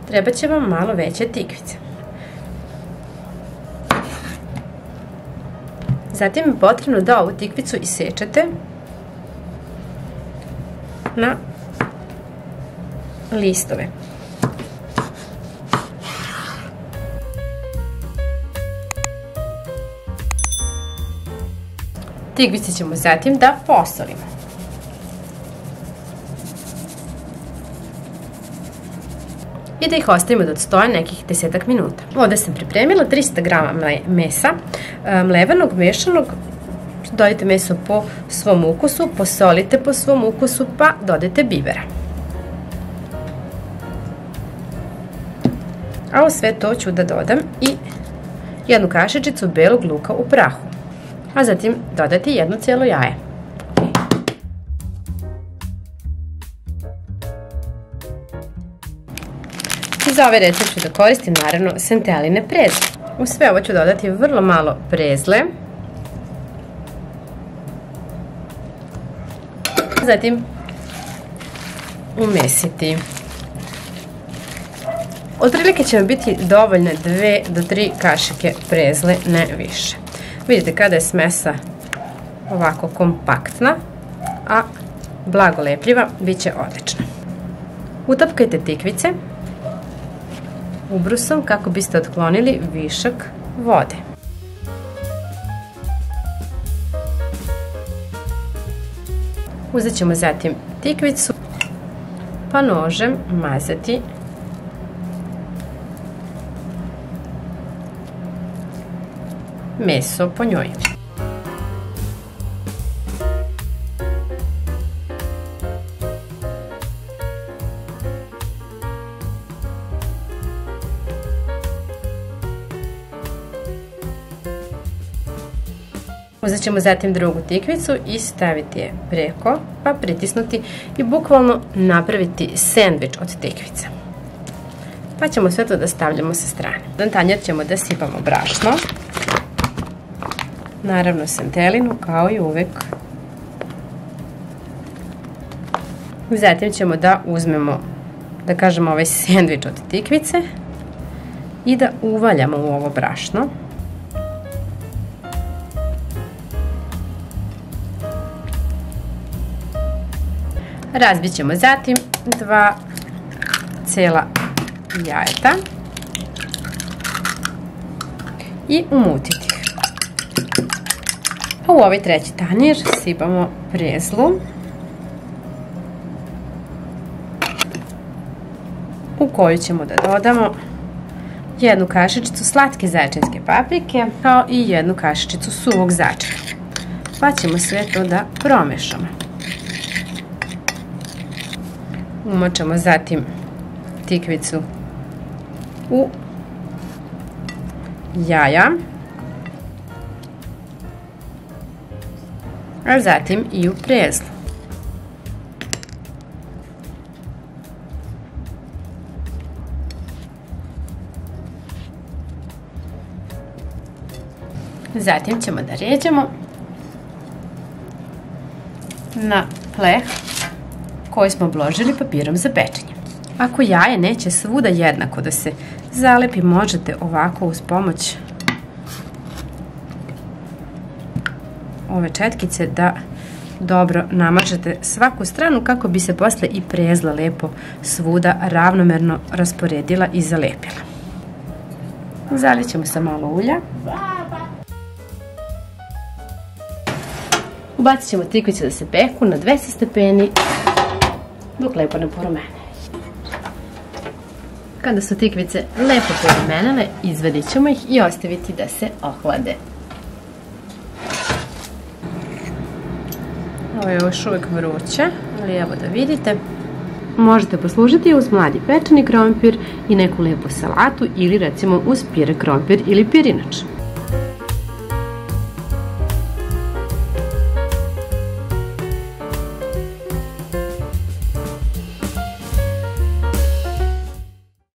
treba će vam malo veće tikvice. Zatim je potrebno da ovu tikvicu isečete na listove. Tikvice ćemo zatim da posolimo. I da ih ostavimo da odstoje nekih 10 minuta. Ovde sam pripremila 300 g mesa, mlevenog, mešanog. Dodajte meso po svom ukusu, posolite po svom ukusu, pa dodajte bibera. A u sve to ću da dodam i jednu kašičicu belog luka u prahu. A zatim dodati jedno cijelo jaje. I za ovaj recept ću da koristim naravno senteline prezle. U sve ovo ću dodati vrlo malo prezle. Zatim umesiti. Otprilike će vam biti dovoljne 2 do 3 kašike prezle, ne više. Vidite kada je smesa ovako kompaktna, a blago lepljiva, bit će odlična. Utapkajte tikvice ubrusom kako biste otklonili višak vode. Uzet ćemo zatim tikvicu, pa nožem mazati meso po njoj. Uzet ćemo zatim drugu tikvicu i staviti je preko, pa pritisnuti i bukvalno napraviti sendvič od tikvica. Pa ćemo sve to da stavljamo sa strane. Na tanjer ćemo da sipamo brašno. Naravno sentelinu, kao i uvek. Zatim ćemo da uzmemo, da kažemo, ovaj sendvič od tikvice i da uvaljamo u ovo brašno. Razbit ćemo zatim 2 cijela jajeta i umutiti ih. U ovaj treći tanjir sipamo prezlu, u koju ćemo da dodamo jednu kašičicu slatke zaječarske paprike, kao i jednu kašičicu suvog začina. Pa ćemo sve to da promešamo. Umočamo zatim tikvicu u jaja, a zatim i u prezlu. Zatim ćemo da ređamo na pleh koji smo obložili papirom za pečenje. Ako jaje neće svuda jednako da se zalepi, možete ovako uz pomoć ove četkice da dobro namažete svaku stranu kako bi se posle i prezla lepo svuda ravnomerno rasporedila i zalepila. Zalit ćemo sa malo ulja. Ubacit ćemo tikvice da se peku na 200 stepeni dok lepo ne porumene. Kada su tikvice lepo porumenele, izvadit ćemo ih i ostaviti da se ohlade. Ovo je još uvek vruće, ali evo da vidite. Možete poslužiti uz mladi pečeni krompir i neku lepu salatu ili recimo uz pire krompir ili pirinač.